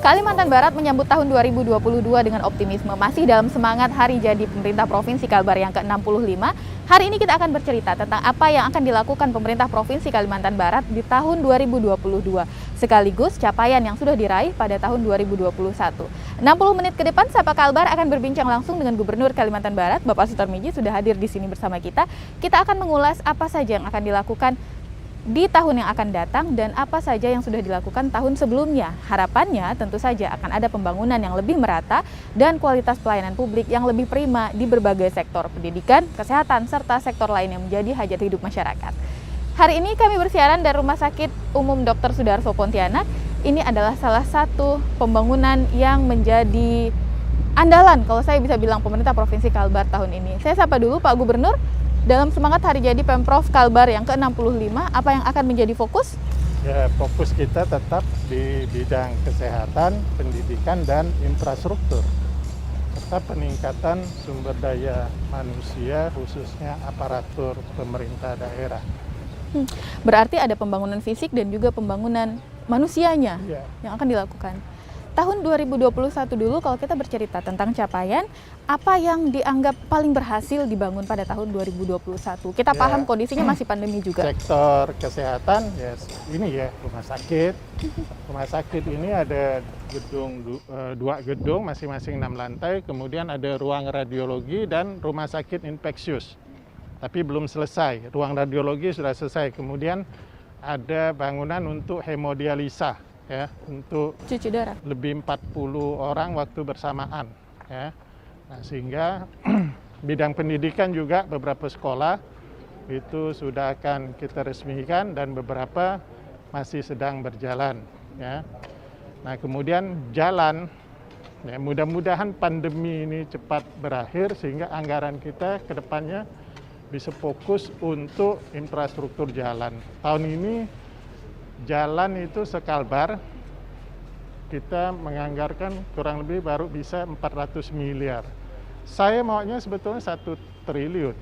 Kalimantan Barat menyambut tahun 2022 dengan optimisme. Masih dalam semangat hari jadi pemerintah Provinsi Kalbar yang ke-65, hari ini kita akan bercerita tentang apa yang akan dilakukan pemerintah Provinsi Kalimantan Barat di tahun 2022, sekaligus capaian yang sudah diraih pada tahun 2021. 60 menit ke depan, Sapa Kalbar akan berbincang langsung dengan Gubernur Kalimantan Barat, Bapak Sutarmiji, sudah hadir di sini bersama kita. Kita akan mengulas apa saja yang akan dilakukan di tahun yang akan datang dan apa saja yang sudah dilakukan tahun sebelumnya. Harapannya tentu saja akan ada pembangunan yang lebih merata dan kualitas pelayanan publik yang lebih prima di berbagai sektor pendidikan, kesehatan, serta sektor lain yang menjadi hajat hidup masyarakat. Hari ini kami bersiaran dari Rumah Sakit Umum Dr. Sudarso Pontianak. Ini adalah salah satu pembangunan yang menjadi andalan kalau saya bisa bilang pemerintah Provinsi Kalbar tahun ini. Saya sapa dulu Pak Gubernur. Dalam semangat hari jadi Pemprov Kalbar yang ke-65, apa yang akan menjadi fokus? Ya, fokus kita tetap di bidang kesehatan, pendidikan, dan infrastruktur. Serta peningkatan sumber daya manusia, khususnya aparatur pemerintah daerah. Berarti ada pembangunan fisik dan juga pembangunan manusianya yang akan dilakukan. Tahun 2021 dulu kalau kita bercerita tentang capaian, apa yang dianggap paling berhasil dibangun pada tahun 2021? Kita paham kondisinya masih pandemi juga. Sektor kesehatan, ini rumah sakit. Rumah sakit ini ada dua gedung, masing-masing 6 lantai, kemudian ada ruang radiologi dan rumah sakit infeksius. Tapi belum selesai, ruang radiologi sudah selesai. Kemudian ada bangunan untuk hemodialisa. Untuk cuci darah lebih 40 orang waktu bersamaan, Nah, sehingga bidang pendidikan juga beberapa sekolah itu sudah akan kita resmikan dan beberapa masih sedang berjalan, Nah, kemudian jalan, mudah-mudahan pandemi ini cepat berakhir sehingga anggaran kita ke depannya bisa fokus untuk infrastruktur jalan. Tahun ini jalan itu sekalbar kita menganggarkan kurang lebih baru bisa 400 miliar. Saya maunya sebetulnya 1 triliun,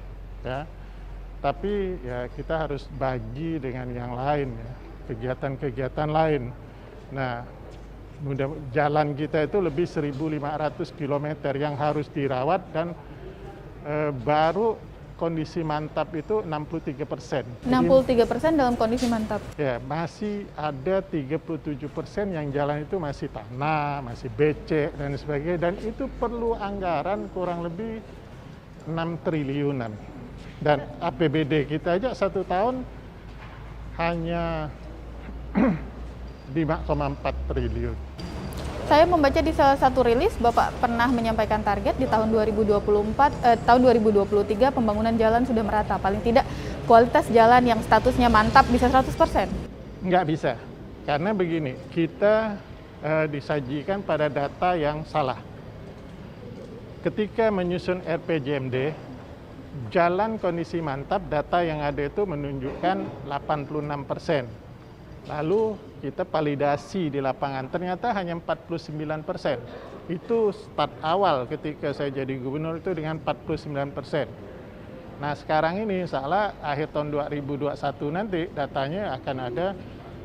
Tapi kita harus bagi dengan yang lain, kegiatan-kegiatan lain. Nah, jalan kita itu lebih 1.500 km yang harus dirawat dan baru kondisi mantap itu 63%. 63% dalam kondisi mantap. Ya, masih ada 37% yang jalan itu masih tanah, masih becek dan sebagainya, dan itu perlu anggaran kurang lebih 6 triliunan. Dan APBD kita aja 1 tahun hanya 5,4 triliun. Saya membaca di salah satu rilis, Bapak pernah menyampaikan target di tahun tahun 2023 pembangunan jalan sudah merata. Paling tidak kualitas jalan yang statusnya mantap bisa 100%. Nggak bisa, karena begini, kita disajikan pada data yang salah. Ketika menyusun RPJMD, jalan kondisi mantap, data yang ada itu menunjukkan 86%. Lalu kita validasi di lapangan, ternyata hanya 49%. Itu start awal ketika saya jadi gubernur itu dengan 49%. Nah, sekarang ini salah akhir tahun 2021 nanti datanya akan ada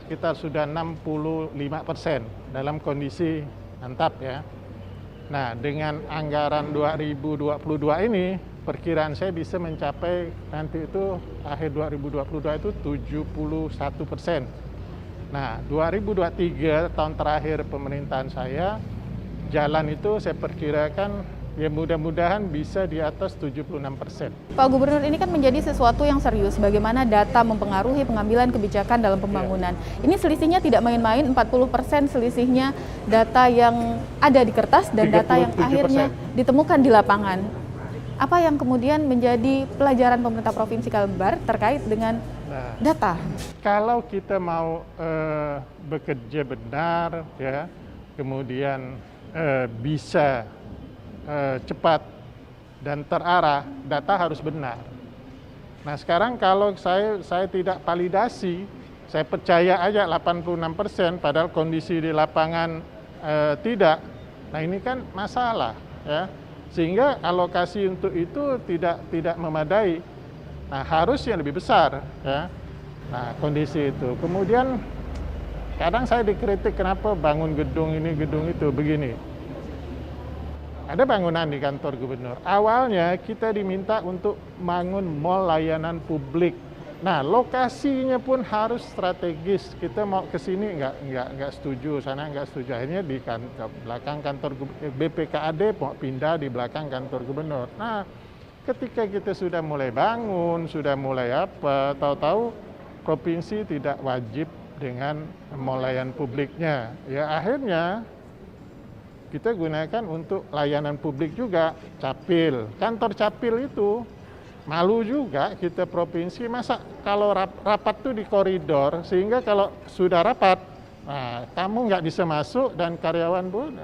sekitar sudah 65% dalam kondisi mantap, Nah, dengan anggaran 2022 ini, perkiraan saya bisa mencapai nanti itu akhir 2022 itu 71%. Nah, 2023 tahun terakhir pemerintahan saya, jalan itu saya perkirakan mudah-mudahan bisa di atas 76%. Pak Gubernur, ini kan menjadi sesuatu yang serius, bagaimana data mempengaruhi pengambilan kebijakan dalam pembangunan. Ini selisihnya tidak main-main, 40% selisihnya data yang ada di kertas dan data yang akhirnya ditemukan di lapangan. Apa yang kemudian menjadi pelajaran pemerintah Provinsi Kalbar terkait dengan data? Kalau kita mau bekerja benar, kemudian bisa cepat dan terarah, data harus benar. Nah, sekarang kalau saya tidak validasi, saya percaya aja 86%, padahal kondisi di lapangan tidak. Nah, ini kan masalah, Sehingga alokasi untuk itu tidak memadai. Nah, harusnya lebih besar, Nah, kondisi itu. Kemudian Kadang saya dikritik kenapa bangun gedung ini, gedung itu, begini. Ada bangunan di kantor gubernur. Awalnya kita diminta untuk bangun mall layanan publik. Nah, lokasinya pun harus strategis. Kita mau ke sini nggak setuju, sana nggak setuju. Akhirnya di belakang kantor BPKAD mau pindah di belakang kantor gubernur. Nah, ketika kita sudah mulai bangun, sudah mulai apa, tahu-tahu provinsi tidak wajib dengan mall layanan publiknya. Ya akhirnya kita gunakan untuk layanan publik juga, Capil. Kantor Capil itu malu juga kita provinsi, masa kalau rapat tuh di koridor, sehingga kalau sudah rapat, nah, kamu nggak bisa masuk dan karyawan pun,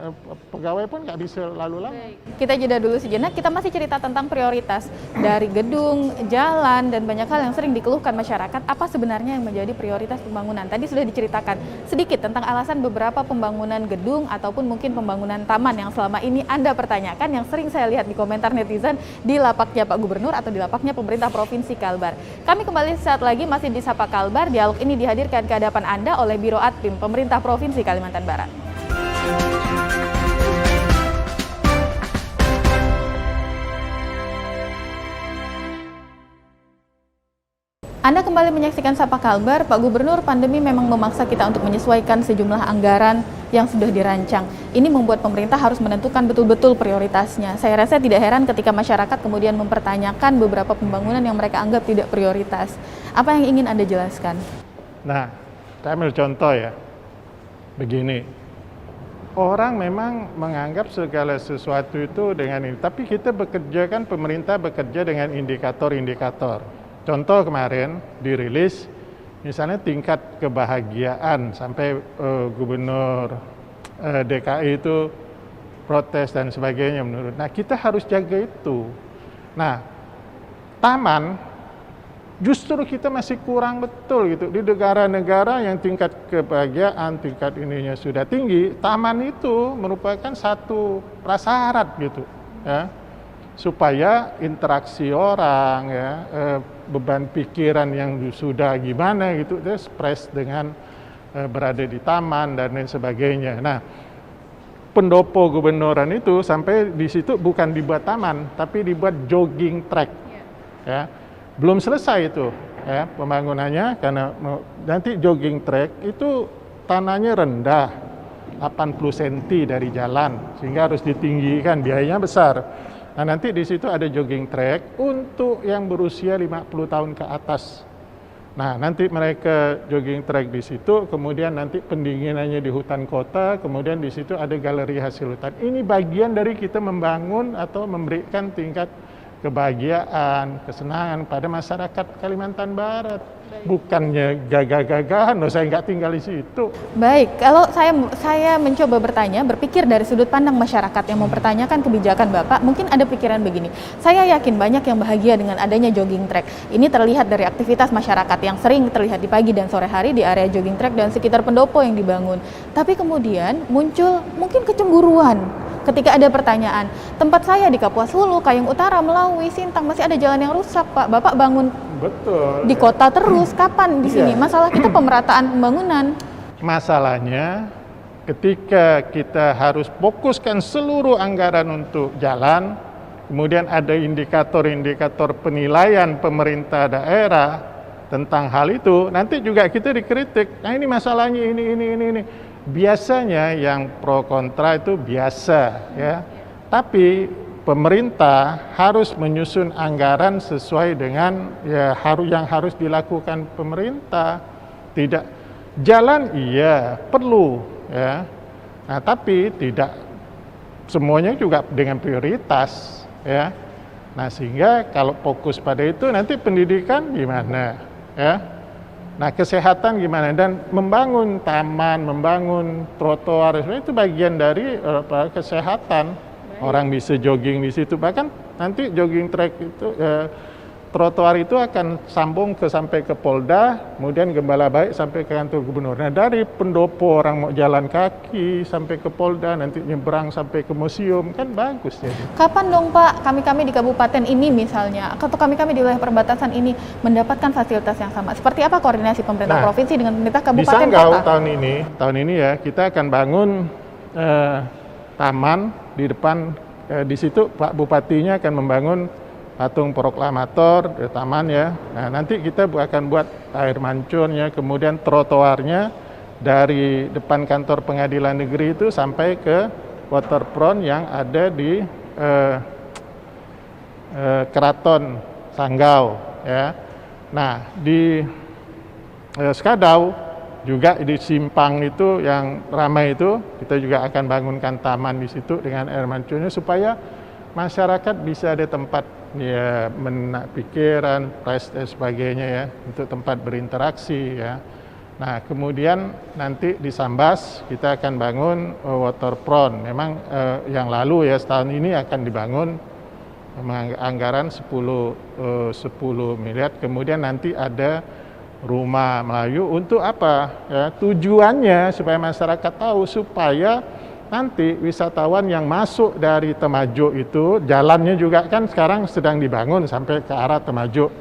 pegawai pun nggak bisa lalu lalang. Kita jeda dulu sejenak, kita masih cerita tentang prioritas dari gedung, jalan, dan banyak hal yang sering dikeluhkan masyarakat. Apa sebenarnya yang menjadi prioritas pembangunan? Tadi sudah diceritakan sedikit tentang alasan beberapa pembangunan gedung ataupun mungkin pembangunan taman yang selama ini Anda pertanyakan, yang sering saya lihat di komentar netizen di lapaknya Pak Gubernur atau di lapaknya pemerintah Provinsi Kalbar. Kami kembali saat lagi masih di Sapa Kalbar. Dialog ini dihadirkan ke hadapan Anda oleh Biro Adpim Pemerintah Provinsi Kalimantan Barat. Anda kembali menyaksikan Sapa Kalbar. Pak Gubernur, pandemi memang memaksa kita untuk menyesuaikan sejumlah anggaran yang sudah dirancang. Ini membuat pemerintah harus menentukan betul-betul prioritasnya. Saya rasa tidak heran ketika masyarakat kemudian mempertanyakan beberapa pembangunan yang mereka anggap tidak prioritas. Apa yang ingin Anda jelaskan? Nah, saya ambil contoh ya. Begini, orang memang menganggap segala sesuatu itu dengan ini. Tapi kita bekerja kan, pemerintah bekerja dengan indikator-indikator. Contoh kemarin dirilis, misalnya tingkat kebahagiaan sampai gubernur DKI itu protes dan sebagainya menurut. Nah, kita harus jaga itu. Nah, taman justru kita masih kurang betul gitu. Di negara-negara yang tingkat kebahagiaan, tingkat ininya sudah tinggi, taman itu merupakan satu prasyarat gitu, ya, supaya interaksi orang, ya, beban pikiran yang sudah gimana gitu, dia stres dengan berada di taman dan lain sebagainya. Nah, pendopo gubernuran itu sampai di situ bukan dibuat taman, tapi dibuat jogging track, ya. Belum selesai itu, ya, pembangunannya, karena nanti jogging track itu tanahnya rendah, 80 cm dari jalan, sehingga harus ditinggikan, biayanya besar. Nah, nanti di situ ada jogging track untuk yang berusia 50 tahun ke atas. Nah, nanti mereka jogging track di situ, kemudian nanti pendinginannya di hutan kota, kemudian di situ ada galeri hasil hutan. Ini bagian dari kita membangun atau memberikan tingkat kebahagiaan, kesenangan pada masyarakat Kalimantan Barat. Bukannya gagah-gagahan, saya nggak tinggal di situ. Baik, kalau saya mencoba berpikir dari sudut pandang masyarakat yang mempertanyakan kebijakan Bapak, mungkin ada pikiran begini. Saya yakin banyak yang bahagia dengan adanya jogging track. Ini terlihat dari aktivitas masyarakat yang sering terlihat di pagi dan sore hari di area jogging track dan sekitar pendopo yang dibangun. Tapi kemudian muncul mungkin kecemburuan ketika ada pertanyaan, tempat saya di Kapuas Hulu, Kayong Utara, Melawi, Sintang, masih ada jalan yang rusak, Pak. Bapak bangun betul di kota terus, kapan di sini? Masalah kita pemerataan pembangunan. Masalahnya ketika kita harus fokuskan seluruh anggaran untuk jalan, kemudian ada indikator-indikator penilaian pemerintah daerah tentang hal itu, nanti juga kita dikritik. Nah, ini masalahnya ini. Biasanya yang pro kontra itu biasa, ya. Tapi pemerintah harus menyusun anggaran sesuai dengan ya yang harus dilakukan pemerintah. Tidak jalan iya perlu, ya. Nah, tapi tidak semuanya juga dengan prioritas, ya. Nah, sehingga kalau fokus pada itu nanti pendidikan gimana, ya. Nah, kesehatan gimana, dan membangun taman, membangun trotoar itu bagian dari kesehatan. Orang bisa jogging di situ, bahkan nanti jogging track itu trotoar itu akan sambung sampai ke Polda, kemudian Gembala Baik sampai ke kantor gubernur. Nah, dari pendopo orang mau jalan kaki sampai ke Polda, nanti nyebrang sampai ke museum, kan bagus ya. Kapan dong Pak kami-kami di kabupaten ini misalnya, atau kami-kami di wilayah perbatasan ini mendapatkan fasilitas yang sama? Seperti apa koordinasi pemerintah provinsi dengan pemerintah Di kabupaten Sanggau kota? tahun ini ya, kita akan bangun taman di depan, di situ Pak Bupatinya akan membangun patung proklamator di taman ya. Nah, nanti kita akan buat air mancurnya, kemudian trotoarnya dari depan kantor pengadilan negeri itu sampai ke waterfront yang ada di Keraton Sanggau ya. Nah, di Skadau juga di simpang itu yang ramai itu kita juga akan bangunkan taman di situ dengan air mancurnya supaya masyarakat bisa ada tempat ya menak pikiran, press dan sebagainya ya, untuk tempat berinteraksi ya. Nah, kemudian nanti di Sambas kita akan bangun waterfront. Memang yang lalu ya setahun ini akan dibangun anggaran 10 miliar. Kemudian nanti ada rumah Melayu untuk apa? Ya, tujuannya supaya masyarakat tahu, supaya nanti wisatawan yang masuk dari Temajuk itu, jalannya juga kan sekarang sedang dibangun sampai ke arah Temajuk.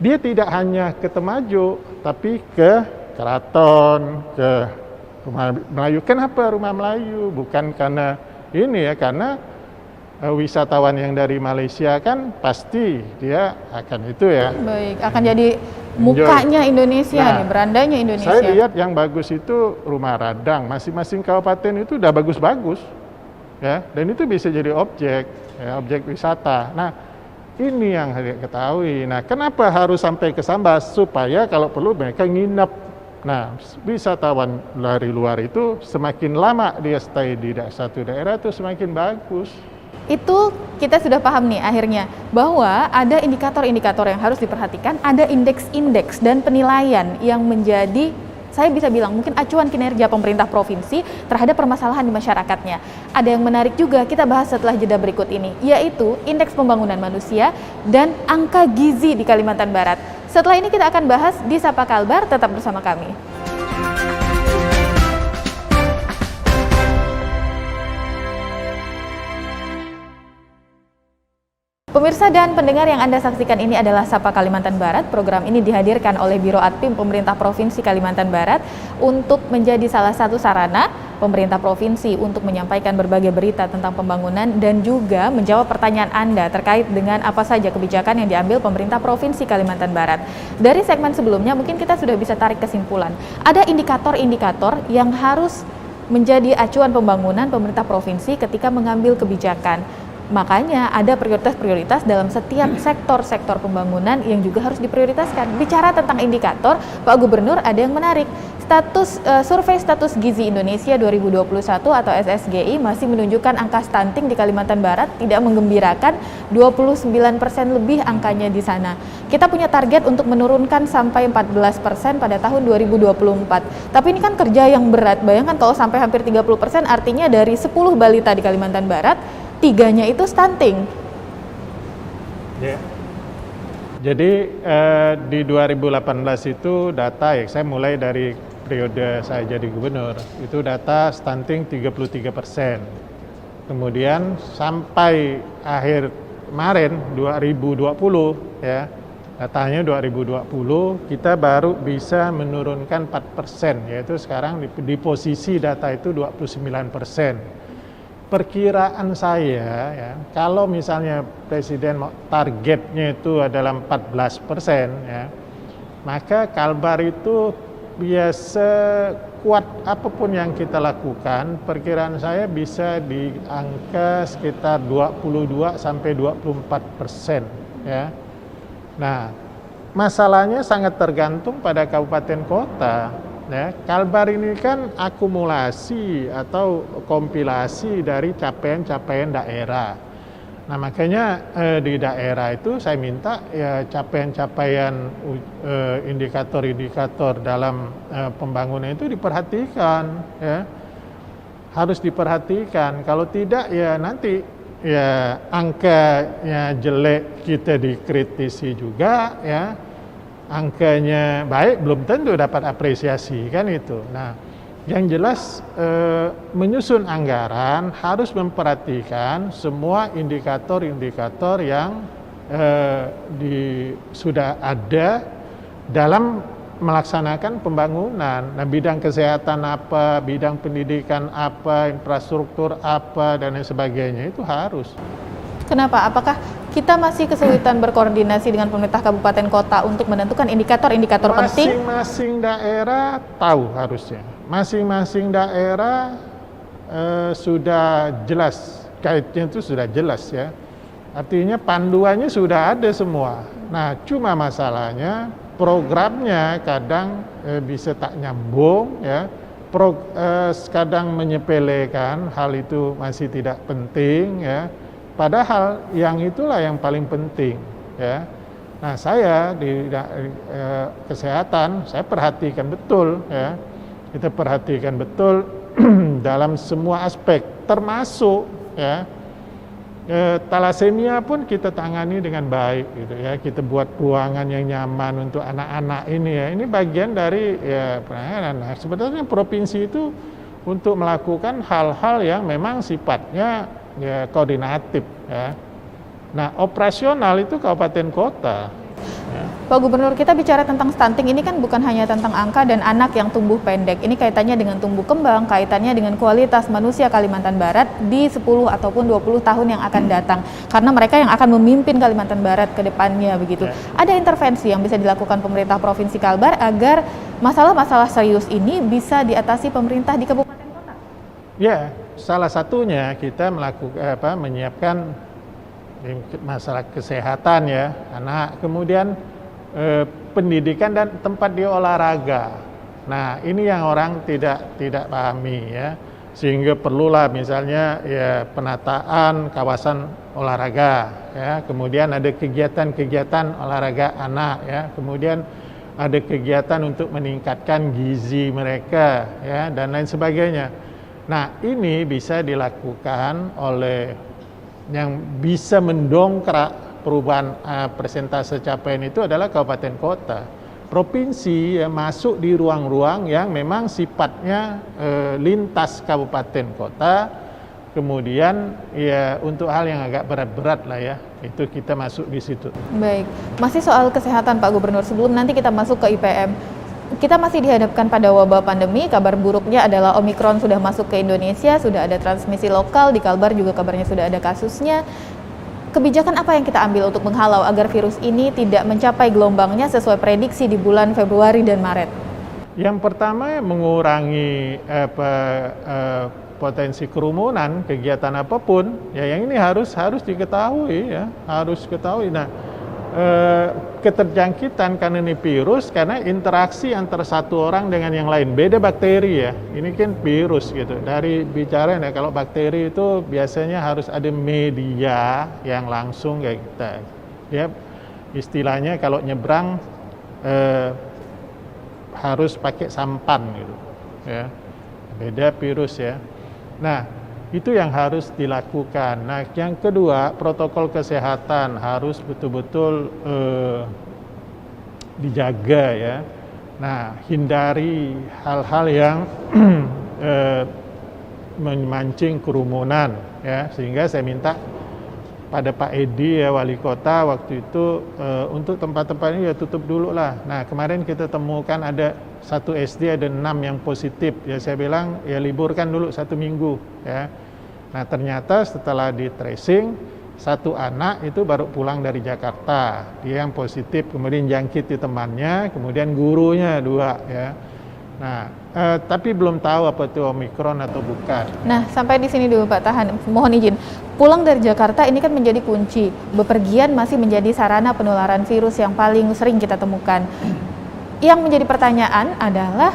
Dia tidak hanya ke Temajuk, tapi ke Keraton, ke Rumah Melayu. Kenapa Rumah Melayu? Bukan karena ini ya, karena wisatawan yang dari Malaysia kan pasti dia akan itu ya. Baik, akan jadi mukanya Indonesia nih, berandanya Indonesia. Saya lihat yang bagus itu Rumah Radang, masing-masing kabupaten itu udah bagus-bagus ya, dan itu bisa jadi objek ya, objek wisata. Nah, ini yang harus ketahui. Nah, kenapa harus sampai ke Sambas? Supaya kalau perlu mereka nginep. Nah, wisatawan dari luar itu semakin lama dia stay di satu daerah itu semakin bagus. Itu kita sudah paham nih akhirnya bahwa ada indikator-indikator yang harus diperhatikan, ada indeks-indeks dan penilaian yang menjadi, saya bisa bilang mungkin acuan kinerja pemerintah provinsi terhadap permasalahan di masyarakatnya. Ada yang menarik juga kita bahas setelah jeda berikut ini, yaitu indeks pembangunan manusia dan angka gizi di Kalimantan Barat. Setelah ini kita akan bahas di Sapa Kalbar, tetap bersama kami. Pemirsa dan pendengar yang Anda saksikan ini adalah Sapa Kalimantan Barat. Program ini dihadirkan oleh Biro Adpim Pemerintah Provinsi Kalimantan Barat untuk menjadi salah satu sarana pemerintah provinsi untuk menyampaikan berbagai berita tentang pembangunan dan juga menjawab pertanyaan Anda terkait dengan apa saja kebijakan yang diambil pemerintah Provinsi Kalimantan Barat. Dari segmen sebelumnya mungkin kita sudah bisa tarik kesimpulan. Ada indikator-indikator yang harus menjadi acuan pembangunan pemerintah provinsi ketika mengambil kebijakan. Makanya ada prioritas-prioritas dalam setiap sektor-sektor pembangunan yang juga harus diprioritaskan. Bicara tentang indikator, Pak Gubernur ada yang menarik. Survei status gizi Indonesia 2021 atau SSGI masih menunjukkan angka stunting di Kalimantan Barat tidak menggembirakan, 29% lebih angkanya di sana. Kita punya target untuk menurunkan sampai 14% pada tahun 2024. Tapi ini kan kerja yang berat. Bayangkan kalau sampai hampir 30%, artinya dari 10 balita di Kalimantan Barat, 3-nya itu stunting. Yeah. Jadi di 2018 itu data ya, saya mulai dari periode saya jadi gubernur, itu data stunting 33%. Kemudian sampai akhir kemarin 2020 ya, datanya 2020 kita baru bisa menurunkan 4%, yaitu sekarang di posisi data itu 29%. Perkiraan saya ya, kalau misalnya Presiden targetnya itu adalah 14% ya, maka Kalbar itu biasa kuat apapun yang kita lakukan, perkiraan saya bisa di angka sekitar 22 sampai 24% ya. Nah, masalahnya sangat tergantung pada kabupaten kota. Ya, Kalbar ini kan akumulasi atau kompilasi dari capaian-capaian daerah. Nah, makanya di daerah itu saya minta ya capaian-capaian indikator-indikator dalam pembangunan itu diperhatikan, ya. Harus diperhatikan. Kalau tidak ya nanti ya angkanya jelek kita dikritisi juga ya, angkanya baik belum tentu dapat apresiasi kan itu. Nah, yang jelas menyusun anggaran harus memperhatikan semua indikator-indikator yang sudah ada dalam melaksanakan pembangunan. Nah, bidang kesehatan apa, bidang pendidikan apa, infrastruktur apa, dan lain sebagainya itu harus. Kenapa? Apakah kita masih kesulitan berkoordinasi dengan pemerintah kabupaten kota untuk menentukan indikator-indikator penting? Masing-masing daerah tahu harusnya. Masing-masing daerah sudah jelas, kaitnya itu sudah jelas ya. Artinya panduannya sudah ada semua. Nah, cuma masalahnya programnya kadang bisa tak nyambung ya, kadang menyepelekan, hal itu masih tidak penting ya, padahal yang itulah yang paling penting ya. Nah, saya di kesehatan saya perhatikan betul ya, kita perhatikan betul dalam semua aspek, termasuk ya talasemia pun kita tangani dengan baik gitu ya. Kita buat ruangan yang nyaman untuk anak-anak ini ya. Ini bagian dari ya penanganan. Nah, sebenarnya provinsi itu untuk melakukan hal-hal yang memang sifatnya ya koordinatif ya. Nah, operasional itu kabupaten kota. Ya. Pak Gubernur, kita bicara tentang stunting ini kan bukan hanya tentang angka dan anak yang tumbuh pendek. Ini kaitannya dengan tumbuh kembang, kaitannya dengan kualitas manusia Kalimantan Barat di 10 ataupun 20 tahun yang akan datang. Karena mereka yang akan memimpin Kalimantan Barat ke depannya begitu. Ada intervensi yang bisa dilakukan pemerintah Provinsi Kalbar agar masalah-masalah serius ini bisa diatasi pemerintah di kabupaten kota? Ya, salah satunya kita menyiapkan masalah kesehatan ya anak, kemudian pendidikan dan tempat dia olahraga. Nah, ini yang orang tidak pahami ya, sehingga perlulah misalnya ya penataan kawasan olahraga ya, kemudian ada kegiatan-kegiatan olahraga anak ya, kemudian ada kegiatan untuk meningkatkan gizi mereka ya, dan lain sebagainya. Nah, ini bisa dilakukan oleh yang bisa mendongkrak perubahan persentase capaian itu adalah kabupaten kota. Provinsi ya, masuk di ruang-ruang yang memang sifatnya lintas kabupaten kota, kemudian ya untuk hal yang agak berat-berat lah ya, itu kita masuk di situ. Baik, masih soal kesehatan Pak Gubernur, sebelum nanti kita masuk ke IPM. Kita masih dihadapkan pada wabah pandemi, kabar buruknya adalah Omikron sudah masuk ke Indonesia, sudah ada transmisi lokal, di Kalbar juga kabarnya sudah ada kasusnya. Kebijakan apa yang kita ambil untuk menghalau agar virus ini tidak mencapai gelombangnya sesuai prediksi di bulan Februari dan Maret? Yang pertama mengurangi potensi kerumunan, kegiatan apapun, ya yang ini harus diketahui ya, harus ketahui. Nah, keterjangkitan karena ini virus, karena interaksi antara satu orang dengan yang lain. Beda bakteri ya, ini kan virus gitu. Dari bicara ya, kalau bakteri itu biasanya harus ada media yang langsung kayak kita. Ya, istilahnya kalau nyebrang harus pakai sampan gitu. Ya, beda virus ya. Nah, itu yang harus dilakukan. Nah, yang kedua, protokol kesehatan harus betul-betul dijaga ya. Nah, hindari hal-hal yang memancing kerumunan ya. Sehingga saya minta pada Pak Edi ya, wali kota waktu itu untuk tempat-tempat ini ya tutup dulu lah. Nah, kemarin kita temukan ada satu SD ada 6 yang positif ya, saya bilang ya liburkan dulu 1 minggu ya. Nah, ternyata setelah di tracing satu anak itu baru pulang dari Jakarta, dia yang positif, kemudian jangkit di temannya, kemudian gurunya 2 ya. Nah, tapi belum tahu apa itu Omikron atau bukan. Nah, sampai di sini dulu Pak, tahan, mohon izin. Pulang dari Jakarta ini kan menjadi kunci, bepergian masih menjadi sarana penularan virus yang paling sering kita temukan. Yang menjadi pertanyaan adalah,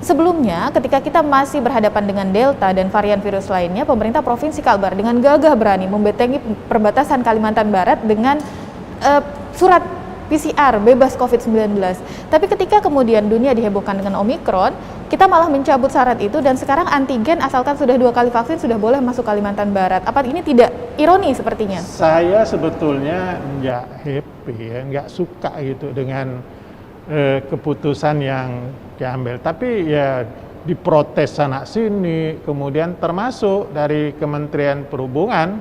sebelumnya ketika kita masih berhadapan dengan Delta dan varian virus lainnya, pemerintah Provinsi Kalbar dengan gagah berani membentengi perbatasan Kalimantan Barat dengan surat PCR bebas COVID-19. Tapi ketika kemudian dunia dihebohkan dengan Omikron, kita malah mencabut syarat itu dan sekarang antigen asalkan sudah 2 kali vaksin sudah boleh masuk Kalimantan Barat. Apa ini tidak ironi sepertinya? Saya sebetulnya nggak happy, ya, nggak suka gitu dengan keputusan yang diambil. Tapi ya diprotes sana sini, kemudian termasuk dari Kementerian Perhubungan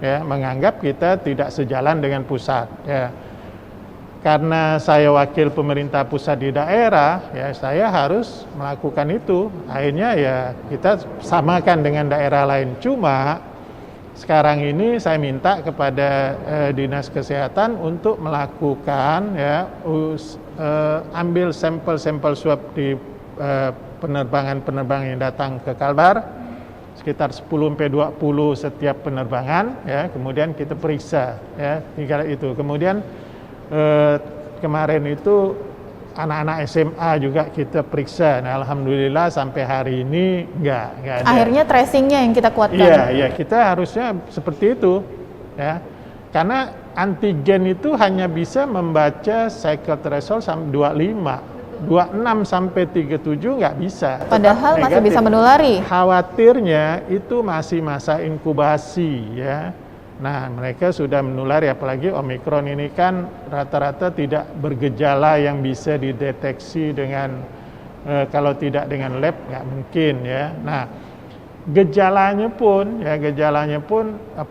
ya menganggap kita tidak sejalan dengan pusat. Ya. Karena saya wakil pemerintah pusat di daerah, ya saya harus melakukan itu. Akhirnya ya kita samakan dengan daerah lain. Cuma sekarang ini saya minta kepada Dinas Kesehatan untuk melakukan ya ambil sampel-sampel swab di penerbangan yang datang ke Kalbar sekitar 10-20 setiap penerbangan ya, kemudian kita periksa ya, tinggal itu. Kemudian kemarin itu anak-anak SMA juga kita periksa. Nah, alhamdulillah sampai hari ini enggak ada. Akhirnya tracingnya yang kita kuatkan. Iya, kita harusnya seperti itu ya. Karena antigen itu hanya bisa membaca cycle threshold sampai 25, 26 sampai 37 nggak bisa. Padahal masih bisa menulari. Khawatirnya itu masih masa inkubasi ya. Nah, mereka sudah menulari, apalagi Omikron ini kan rata-rata tidak bergejala yang bisa dideteksi dengan kalau tidak dengan lab nggak mungkin ya. Nah, gejalanya pun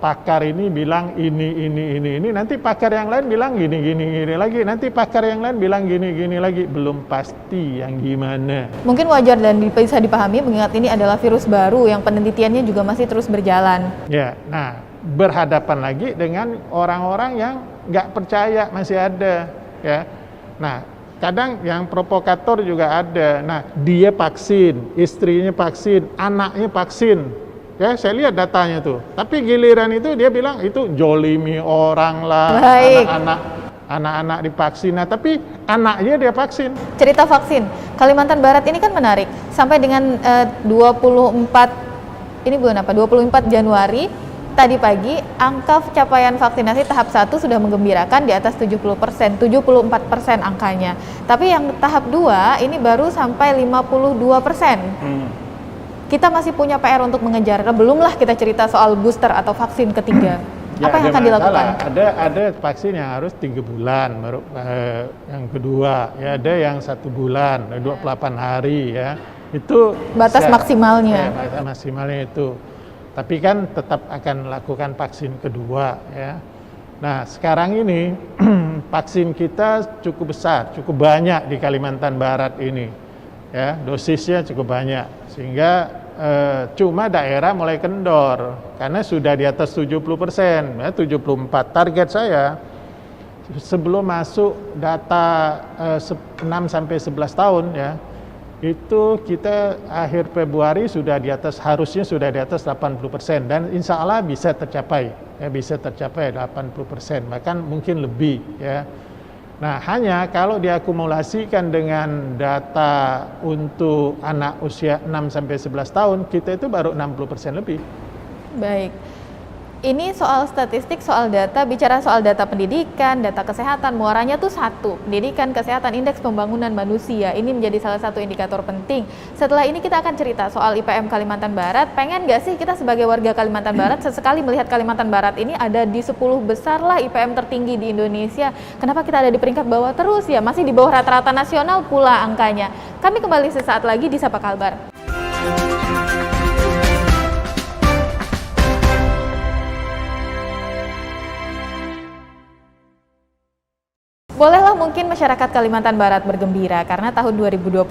pakar ini bilang ini, nanti pakar yang lain bilang gini lagi, nanti pakar yang lain bilang gini lagi, belum pasti yang gimana. Mungkin wajar dan bisa dipahami mengingat ini adalah virus baru yang penelitiannya juga masih terus berjalan. Ya, nah berhadapan lagi dengan orang-orang yang nggak percaya masih ada ya. Nah, kadang yang provokator juga ada. Nah, dia vaksin, istrinya vaksin, anaknya vaksin. Ya, saya lihat datanya tuh. Tapi giliran itu dia bilang itu jolimi orang lah, anak-anak divaksin. Nah, tapi anaknya dia vaksin. Cerita vaksin, Kalimantan Barat ini kan menarik. Sampai dengan 24 Januari tadi pagi, angka capaian vaksinasi tahap 1 sudah menggembirakan di atas 70%, 74% angkanya. Tapi yang tahap 2 ini baru sampai 52%. Kita masih punya PR untuk mengejar. Belumlah kita cerita soal booster atau vaksin ketiga. Apa yang akan dilakukan? Ada vaksin yang harus 3 bulan, baru yang kedua. Ya, ada yang 1 bulan, 28 hari ya. Itu batas maksimalnya. Ya, batas maksimalnya itu. Tapi kan tetap akan melakukan vaksin kedua ya. Nah, sekarang ini vaksin kita cukup besar, cukup banyak di Kalimantan Barat ini. Ya, dosisnya cukup banyak sehingga cuma daerah mulai kendor karena sudah di atas 70%, ya 74 target saya. Sebelum masuk data 6 sampai 11 tahun ya. Itu kita akhir Februari sudah di atas, harusnya sudah di atas 80% dan insya Allah bisa tercapai, ya bisa tercapai 80%, bahkan mungkin lebih ya. Nah, hanya kalau diakumulasikan dengan data untuk anak usia 6 sampai 11 tahun, kita itu baru 60% lebih. Baik. Ini soal statistik, soal data, bicara soal data pendidikan, data kesehatan, muaranya tuh satu, pendidikan, kesehatan, indeks pembangunan manusia, ini menjadi salah satu indikator penting. Setelah ini kita akan cerita soal IPM Kalimantan Barat. Pengen nggak sih kita sebagai warga Kalimantan Barat sesekali melihat Kalimantan Barat ini ada di 10 besar lah IPM tertinggi di Indonesia. Kenapa kita ada di peringkat bawah terus ya, masih di bawah rata-rata nasional pula angkanya. Kami kembali sesaat lagi di Sapa Kalbar. Bolehlah mungkin masyarakat Kalimantan Barat bergembira karena tahun 2021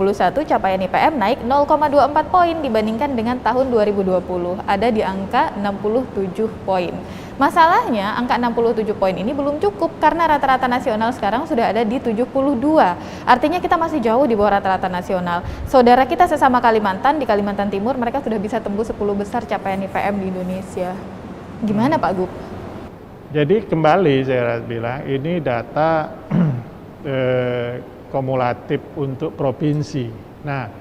capaian IPM naik 0,24 poin dibandingkan dengan tahun 2020, ada di angka 67 poin. Masalahnya angka 67 poin ini belum cukup karena rata-rata nasional sekarang sudah ada di 72. Artinya kita masih jauh di bawah rata-rata nasional. Saudara kita sesama Kalimantan di Kalimantan Timur mereka sudah bisa tembus 10 besar capaian IPM di Indonesia. Gimana Pak Gub? Jadi kembali saya bilang ini data kumulatif untuk provinsi. Nah,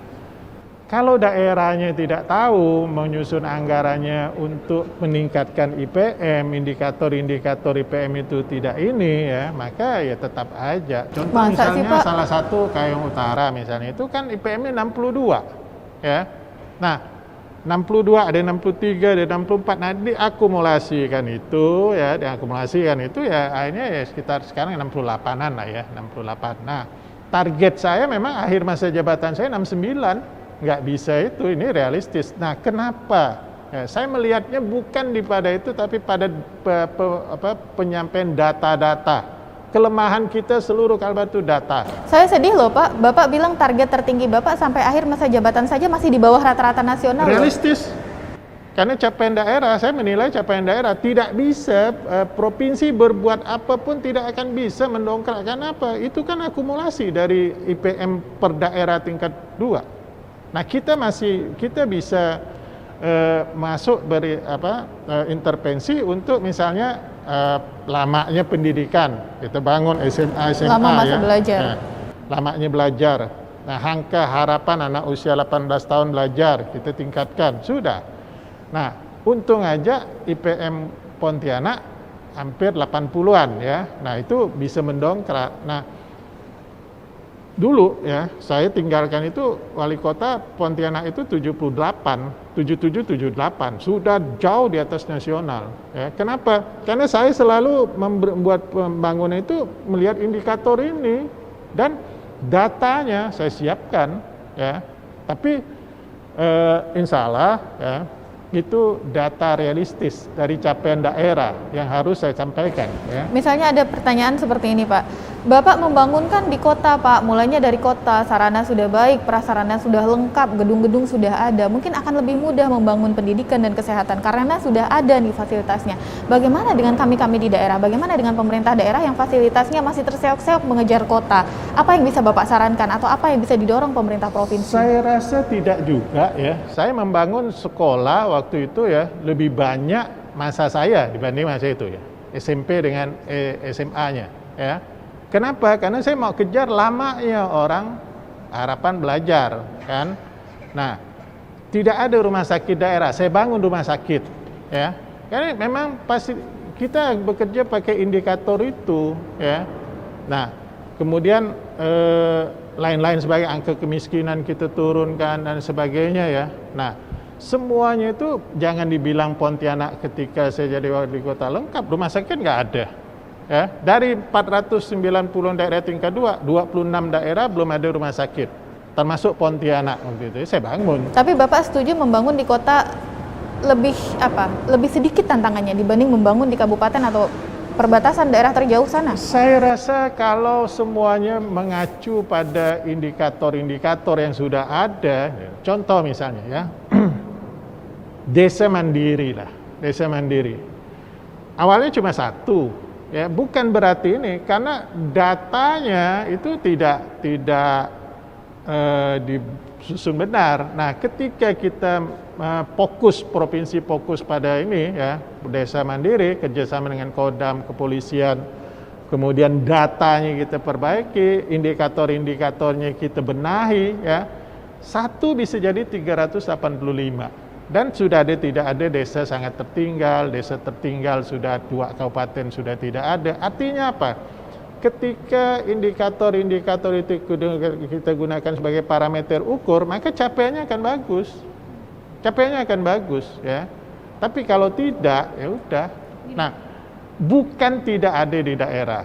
Kalau daerahnya tidak tahu menyusun anggarannya untuk meningkatkan IPM, indikator-indikator IPM itu tidak ini ya, maka ya tetap aja. Contoh Masa sih, misalnya Pak? salah satu Kayong Utara misalnya, itu kan IPM-nya 62 ya. Nah, 62, ada 63, ada 64, nah diakumulasikan itu ya, akhirnya ya sekitar sekarang 68-an lah ya, 68. Nah, target saya memang akhir masa jabatan saya 69. Nggak bisa itu, ini realistis. Nah, kenapa? Ya, saya melihatnya bukan pada itu, tapi pada penyampaian data-data. Kelemahan kita seluruh Kalbar itu data. Saya sedih loh Pak, Bapak bilang target tertinggi Bapak sampai akhir masa jabatan saja masih di bawah rata-rata nasional. Realistis. Karena capaian daerah, saya menilai capaian daerah tidak bisa, provinsi berbuat apapun tidak akan bisa mendongkrak. Karena apa? Itu kan akumulasi dari IPM per daerah tingkat 2. Nah, kita bisa masuk beri intervensi untuk misalnya lamanya pendidikan, kita bangun SMA Lama masa ya. belajar. Nah, lamanya belajar. Nah, angka harapan anak usia 18 tahun belajar kita tingkatkan, sudah. Nah, untung aja IPM Pontianak hampir 80-an ya. Nah, itu bisa mendongkrak. Nah, dulu ya, saya tinggalkan itu wali kota Pontianak itu 77-78, sudah jauh di atas nasional. Ya, kenapa? Karena saya selalu membuat pembangunan itu melihat indikator ini dan datanya saya siapkan, ya. Tapi insya Allah ya, itu data realistis dari capaian daerah yang harus saya sampaikan. Ya. Misalnya ada pertanyaan seperti ini Pak, Bapak membangunkan di kota Pak, mulainya dari kota, sarana sudah baik, prasarana sudah lengkap, gedung-gedung sudah ada, mungkin akan lebih mudah membangun pendidikan dan kesehatan karena sudah ada nih fasilitasnya. Bagaimana dengan kami-kami di daerah, bagaimana dengan pemerintah daerah yang fasilitasnya masih terseok-seok mengejar kota? Apa yang bisa Bapak sarankan atau apa yang bisa didorong pemerintah provinsi? Saya rasa tidak juga ya, saya membangun sekolah waktu itu ya lebih banyak masa saya dibanding masa itu ya, SMP dengan SMA-nya ya. Kenapa? Karena saya mau kejar lamanya orang harapan belajar kan. Nah, tidak ada rumah sakit daerah, saya bangun rumah sakit ya. Karena memang pasti kita bekerja pakai indikator itu ya. Nah, kemudian lain-lain sebagai angka kemiskinan kita turunkan dan sebagainya ya. Nah, semuanya itu jangan dibilang Pontianak ketika saya jadi wali kota lengkap, rumah sakit nggak ada. Ya, dari 490 daerah tingkat 2, 26 daerah belum ada rumah sakit, termasuk Pontianak gitu. Saya bangun. Tapi Bapak setuju membangun di kota lebih sedikit tantangannya dibanding membangun di kabupaten atau perbatasan daerah terjauh sana? Saya rasa kalau semuanya mengacu pada indikator-indikator yang sudah ada, contoh misalnya ya, desa mandiri lah, desa mandiri. Awalnya cuma satu. Ya, bukan berarti ini karena datanya itu tidak disusun benar. Nah, ketika kita provinsi fokus pada ini ya, desa mandiri kerjasama dengan Kodam, kepolisian, kemudian datanya kita perbaiki, indikator-indikatornya kita benahi ya, satu bisa jadi 385. Dan tidak ada desa sangat tertinggal, desa tertinggal sudah 2 kabupaten sudah tidak ada. Artinya apa? Ketika indikator-indikator itu kita gunakan sebagai parameter ukur, maka capaiannya akan bagus. Capaiannya akan bagus ya. Tapi kalau tidak, ya udah. Nah, bukan tidak ada di daerah.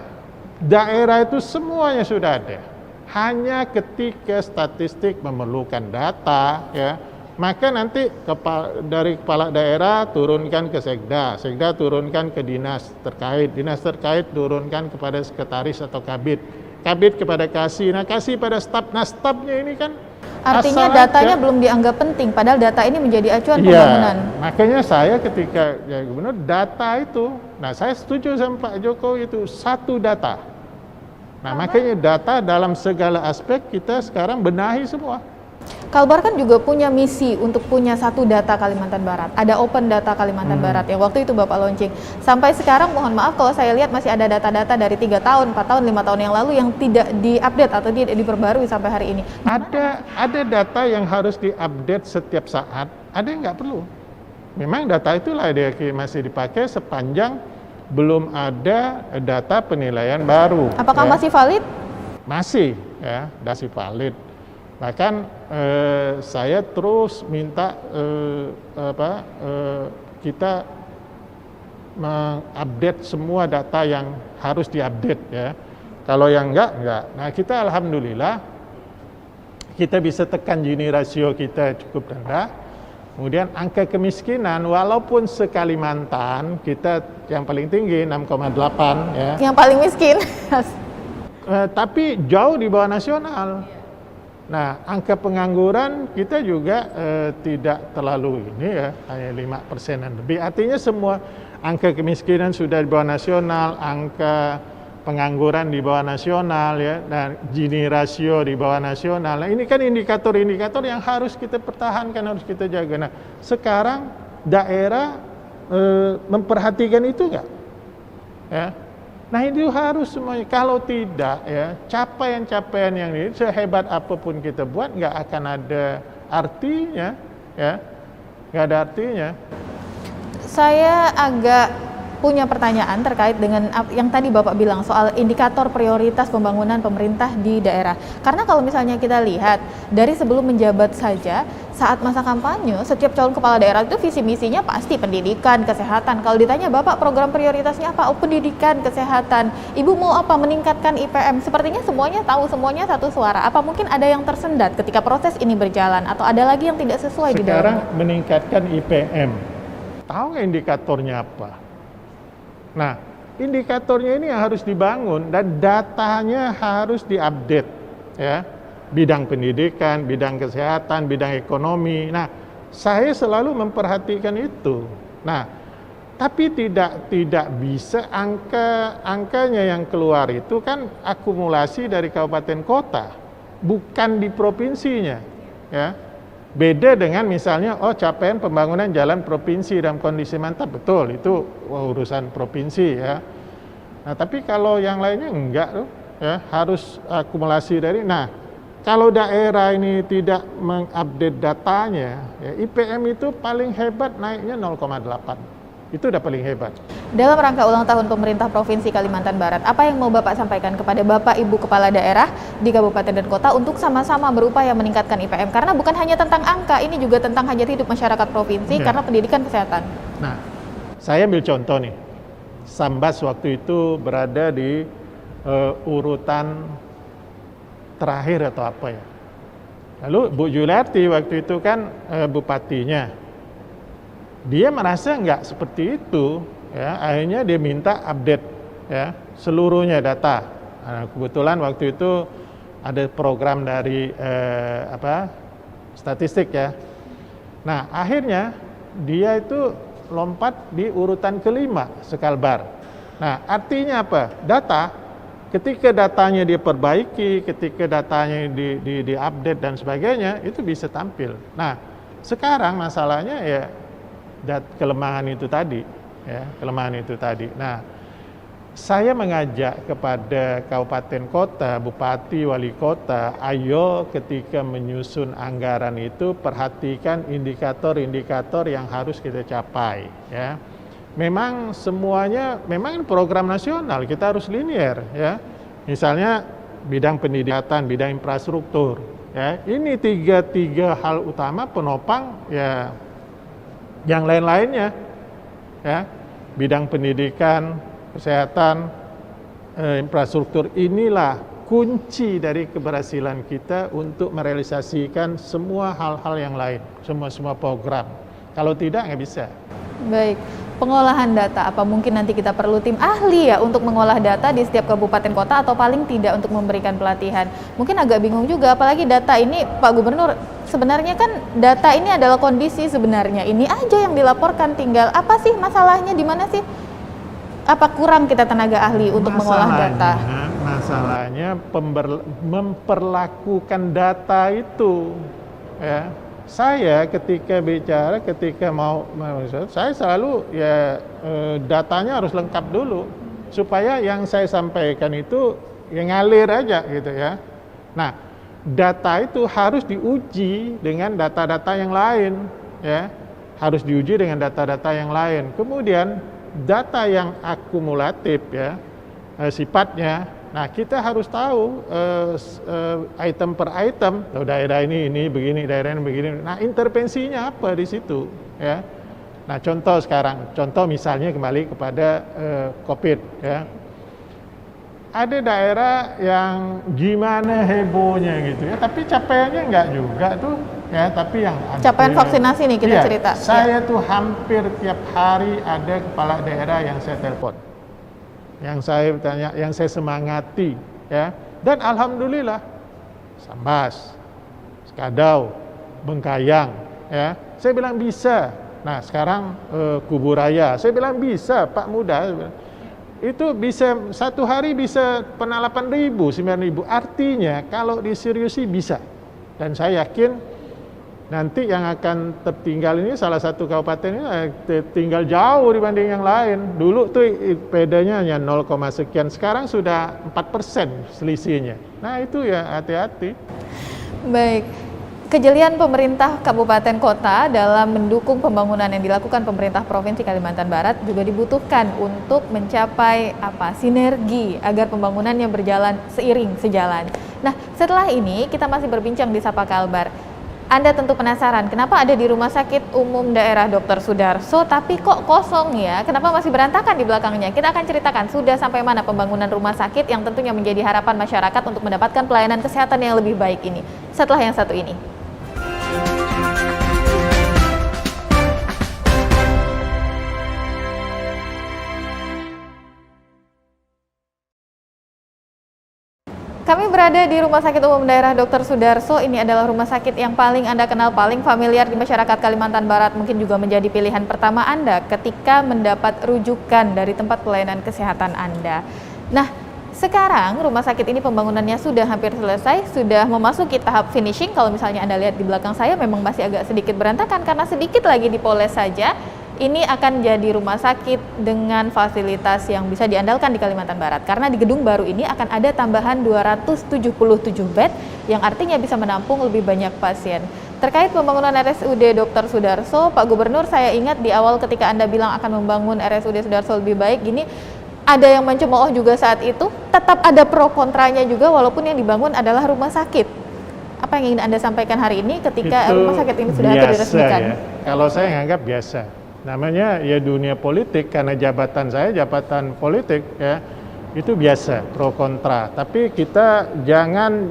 Daerah itu semuanya sudah ada. Hanya ketika statistik memerlukan data ya, maka nanti dari kepala daerah turunkan ke sekda, sekda turunkan ke dinas terkait turunkan kepada sekretaris atau kabid, kabid kepada kasih, nah kasih pada staf, nah stafnya ini kan artinya datanya belum dianggap penting, padahal data ini menjadi acuan pembangunan. Makanya saya ketika ya gubernur data itu, nah saya setuju sama Pak Jokowi itu satu data. Nah makanya data dalam segala aspek kita sekarang benahi semua. Kalbar kan juga punya misi untuk punya satu data Kalimantan Barat. Ada Open Data Kalimantan Barat yang waktu itu Bapak launching. Sampai sekarang mohon maaf kalau saya lihat masih ada data-data dari 3 tahun, 4 tahun, 5 tahun yang lalu yang tidak diupdate atau tidak diperbarui sampai hari ini. Ada data yang harus diupdate setiap saat, ada yang nggak perlu. Memang data itulah dia masih dipakai sepanjang belum ada data penilaian baru. Apakah masih valid? Masih, ya, masih valid. Bahkan saya terus minta kita mengupdate semua data yang harus diupdate, ya. Kalau yang enggak. Nah, kita alhamdulillah kita bisa tekan Gini rasio kita cukup rendah. Kemudian angka kemiskinan walaupun se-Kalimantan kita yang paling tinggi 6,8, ya. Yang paling miskin. Tapi jauh di bawah nasional. Nah, angka pengangguran kita juga tidak terlalu ini, ya, hanya 5%-an lebih. Artinya semua angka kemiskinan sudah di bawah nasional, angka pengangguran di bawah nasional, ya, dan Gini rasio di bawah nasional. Nah, ini kan indikator-indikator yang harus kita pertahankan, harus kita jaga. Nah, sekarang daerah memperhatikan itu nggak? Ya. Nah, itu harus semuanya. Kalau tidak, ya, capaian-capaian yang ini sehebat apapun kita buat nggak akan ada artinya, ya, nggak ada artinya. Saya agak punya pertanyaan terkait dengan yang tadi Bapak bilang soal indikator prioritas pembangunan pemerintah di daerah. Karena kalau misalnya kita lihat dari sebelum menjabat saja, saat masa kampanye, setiap calon kepala daerah itu visi misinya pasti pendidikan, kesehatan. Kalau ditanya Bapak program prioritasnya apa? Oh, pendidikan, kesehatan. Ibu mau apa? Meningkatkan IPM. Sepertinya semuanya tahu, semuanya satu suara. Apa mungkin ada yang tersendat ketika proses ini berjalan atau ada lagi yang tidak sesuai di dalamnya? Sekarang meningkatkan IPM. Tahu nggak indikatornya apa? Nah, indikatornya ini harus dibangun dan datanya harus diupdate, ya. Bidang pendidikan, bidang kesehatan, bidang ekonomi. Nah, saya selalu memperhatikan itu. Nah, tapi tidak bisa angkanya yang keluar itu kan akumulasi dari kabupaten kota, bukan di provinsinya, ya. Beda dengan misalnya, capaian pembangunan jalan provinsi dalam kondisi mantap, betul, itu urusan provinsi, ya. Nah, tapi kalau yang lainnya enggak tuh, ya, harus akumulasi dari. Nah, kalau daerah ini tidak mengupdate datanya, ya, IPM itu paling hebat naiknya 0,8. Itu udah paling hebat. Dalam rangka ulang tahun pemerintah Provinsi Kalimantan Barat, apa yang mau Bapak sampaikan kepada Bapak Ibu Kepala Daerah di kabupaten dan kota untuk sama-sama berupaya meningkatkan IPM? Karena bukan hanya tentang angka, ini juga tentang hajat hidup masyarakat provinsi, karena pendidikan kesehatan. Nah, saya ambil contoh nih. Sambas waktu itu berada di urutan terakhir atau apa, ya. Lalu Bu Juliarti waktu itu kan bupatinya. Dia merasa nggak seperti itu, ya. Akhirnya dia minta update, ya, seluruhnya data. Nah, kebetulan waktu itu ada program dari statistik, ya. Nah, akhirnya dia itu lompat di urutan kelima sekalbar. Nah, artinya apa? Ketika datanya dia perbaiki, ketika datanya di-update dan sebagainya, itu bisa tampil. Nah, sekarang masalahnya ya kelemahan itu tadi, ya, kelemahan itu tadi. Nah, saya mengajak kepada kabupaten kota, bupati, wali kota, ayo ketika menyusun anggaran itu perhatikan indikator-indikator yang harus kita capai, ya. Memang semuanya memang program nasional, kita harus linear, ya. Misalnya bidang pendidikan, bidang infrastruktur, ya. Ini tiga hal utama penopang, ya. Yang lain-lainnya, ya, bidang pendidikan, kesehatan, infrastruktur, inilah kunci dari keberhasilan kita untuk merealisasikan semua hal-hal yang lain, semua program. Kalau tidak, nggak bisa. Baik, pengolahan data, apa mungkin nanti kita perlu tim ahli ya untuk mengolah data di setiap kabupaten kota atau paling tidak untuk memberikan pelatihan? Mungkin agak bingung juga, apalagi data ini Pak Gubernur, sebenarnya kan data ini adalah kondisi sebenarnya, ini aja yang dilaporkan, tinggal apa sih masalahnya, di mana sih? Apa kurang kita tenaga ahli untuk mengolah data? Masalahnya memperlakukan data itu, ya. Saya ketika mau saya selalu ya datanya harus lengkap dulu supaya yang saya sampaikan itu ya ngalir aja gitu ya. Nah, data itu harus diuji dengan data-data yang lain ya. Harus diuji dengan data-data yang lain. Kemudian data yang akumulatif ya sifatnya. Nah, kita harus tahu item per item, daerah ini begini, daerah ini begini. Nah, intervensinya apa di situ, ya? Nah, contoh misalnya kembali kepada COVID, ya. Ada daerah yang gimana hebohnya gitu ya, tapi capaiannya enggak juga tuh, ya. Tapi yang capaian vaksinasi nih kita cerita. Saya tuh hampir tiap hari ada kepala daerah yang saya telepon. Yang saya tanya, yang saya semangati, ya. Dan alhamdulillah, Sambas, Sekadau, Bengkayang, ya. Saya bilang bisa. Nah, sekarang Kuburaya, saya bilang bisa, Pak Muda. Itu bisa satu hari bisa pernah 8.000, 9.000. Artinya kalau diseriusi bisa. Dan saya yakin nanti yang akan tertinggal ini salah satu kabupaten ini tinggal jauh dibanding yang lain. Dulu tuh pedanya hanya 0, sekian, sekarang sudah 4% selisihnya. Nah itu ya hati-hati. Baik, kejelian pemerintah kabupaten kota dalam mendukung pembangunan yang dilakukan pemerintah Provinsi Kalimantan Barat juga dibutuhkan untuk mencapai sinergi agar pembangunannya berjalan sejalan. Nah setelah ini kita masih berbincang di Sapa Kalbar. Anda tentu penasaran, kenapa ada di Rumah Sakit Umum Daerah Dr. Sudarso, tapi kok kosong ya? Kenapa masih berantakan di belakangnya? Kita akan ceritakan sudah sampai mana pembangunan rumah sakit yang tentunya menjadi harapan masyarakat untuk mendapatkan pelayanan kesehatan yang lebih baik ini. Setelah yang satu ini. Kami berada di Rumah Sakit Umum Daerah Dr. Sudarso. Ini adalah rumah sakit yang paling Anda kenal, paling familiar di masyarakat Kalimantan Barat. Mungkin juga menjadi pilihan pertama Anda ketika mendapat rujukan dari tempat pelayanan kesehatan Anda. Nah, sekarang rumah sakit ini pembangunannya sudah hampir selesai, sudah memasuki tahap finishing. Kalau misalnya Anda lihat di belakang saya memang masih agak sedikit berantakan karena sedikit lagi dipoles saja. Ini akan jadi rumah sakit dengan fasilitas yang bisa diandalkan di Kalimantan Barat. Karena di gedung baru ini akan ada tambahan 277 bed yang artinya bisa menampung lebih banyak pasien. Terkait pembangunan RSUD Dr. Sudarso, Pak Gubernur, saya ingat di awal ketika Anda bilang akan membangun RSUD Sudarso lebih baik, gini ada yang mencemooh juga saat itu, tetap ada pro kontranya juga walaupun yang dibangun adalah rumah sakit. Apa yang ingin Anda sampaikan hari ini ketika rumah sakit ini sudah diresmikan? Ya. Kalau saya nganggap biasa. Namanya ya dunia politik, karena jabatan saya jabatan politik ya, itu biasa pro kontra. Tapi kita jangan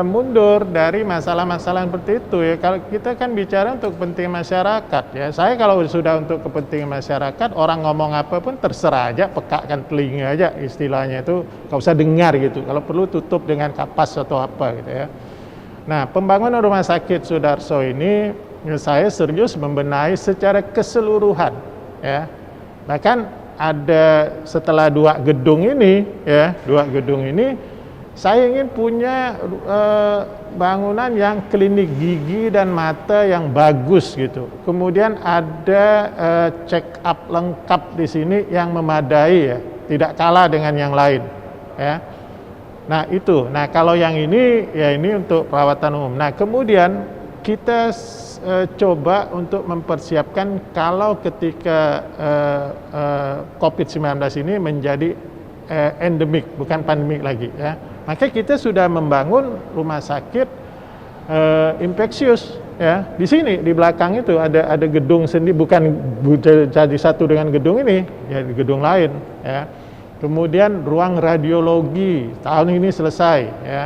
mundur dari masalah-masalah seperti itu ya. Kalau kita kan bicara untuk kepentingan masyarakat ya. Saya kalau sudah untuk kepentingan masyarakat, orang ngomong apa pun terserah aja, pekakan telinga aja istilahnya itu, nggak usah dengar gitu. Kalau perlu tutup dengan kapas atau apa gitu ya. Nah, pembangunan rumah sakit Sudarso ini saya serius membenahi secara keseluruhan ya. Bahkan ada setelah dua gedung ini saya ingin punya bangunan yang klinik gigi dan mata yang bagus gitu. Kemudian ada check up lengkap di sini yang memadai ya, tidak kalah dengan yang lain ya. Nah itu, nah kalau yang ini ya ini untuk perawatan umum. Nah kemudian kita coba untuk mempersiapkan kalau ketika COVID-19 ini menjadi endemik, bukan pandemik lagi ya. Maka kita sudah membangun rumah sakit infeksius ya. Di sini di belakang itu ada gedung sendiri, bukan jadi satu dengan gedung ini, ya di gedung lain ya. Kemudian ruang radiologi tahun ini selesai ya.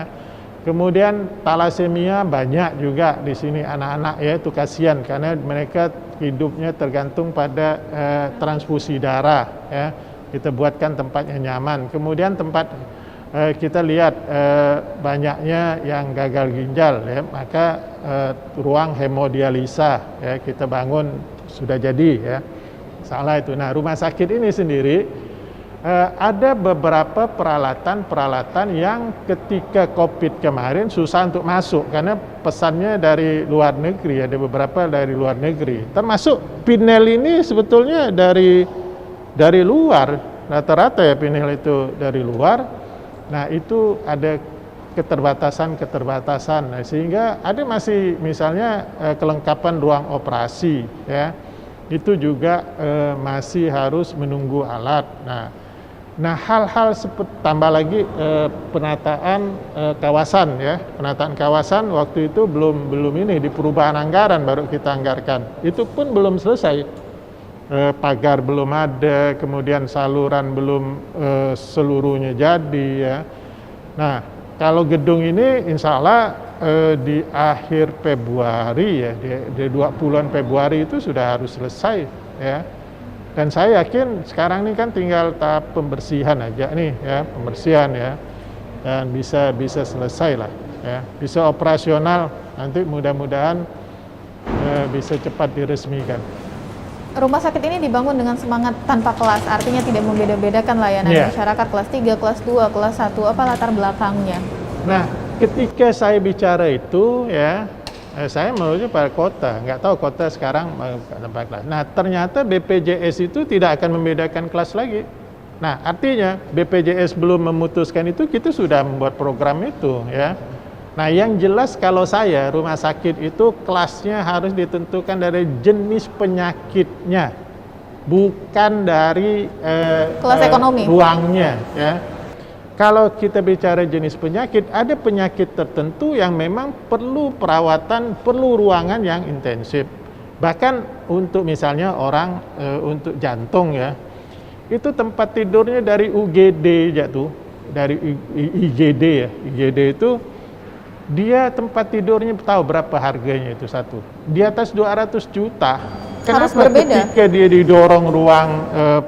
Kemudian talasemia banyak juga di sini anak-anak ya, itu kasihan karena mereka hidupnya tergantung pada transfusi darah ya. Kita buatkan tempatnya nyaman. Kemudian tempat kita lihat banyaknya yang gagal ginjal ya, maka ruang hemodialisa ya kita bangun sudah jadi ya. Salah itu. Nah, rumah sakit ini sendiri Ada beberapa peralatan yang ketika COVID kemarin susah untuk masuk karena pesannya dari luar negeri, ada beberapa dari luar negeri. Termasuk Pinel ini sebetulnya dari luar, rata-rata ya Pinel itu dari luar. Nah, itu ada keterbatasan. Nah, sehingga ada masih misalnya kelengkapan ruang operasi ya. Itu juga masih harus menunggu alat. Nah, hal-hal seperti tambah lagi penataan kawasan ya, penataan kawasan waktu itu belum ini di perubahan anggaran baru kita anggarkan. Itu pun belum selesai. Pagar belum ada, kemudian saluran belum seluruhnya jadi ya. Nah, kalau gedung ini insya Allah di akhir Februari ya, di 20-an Februari itu sudah harus selesai ya. Dan saya yakin sekarang ini kan tinggal tahap pembersihan aja nih ya, pembersihan ya, dan bisa selesai lah ya, bisa operasional nanti mudah-mudahan bisa cepat diresmikan. Rumah sakit ini dibangun dengan semangat tanpa kelas, artinya tidak membeda-bedakan layanan masyarakat kelas 3, kelas 2, kelas 1, apa latar belakangnya? Nah, ketika saya bicara itu ya, saya menuju pada kota, nggak tahu kota sekarang tempat kelas. Nah, ternyata BPJS itu tidak akan membedakan kelas lagi. Nah, artinya BPJS belum memutuskan itu, kita sudah membuat program itu ya. Nah, yang jelas kalau saya rumah sakit itu kelasnya harus ditentukan dari jenis penyakitnya, bukan dari kelas ekonomi, ruangnya ya. Kalau kita bicara jenis penyakit, ada penyakit tertentu yang memang perlu perawatan, perlu ruangan yang intensif. Bahkan untuk misalnya orang untuk jantung ya, itu tempat tidurnya dari UGD jatuh, dari IGD ya. IGD itu dia tempat tidurnya tahu berapa harganya itu satu. Di atas 200 juta. Harus Kenapa berbeda? ketika dia didorong ruang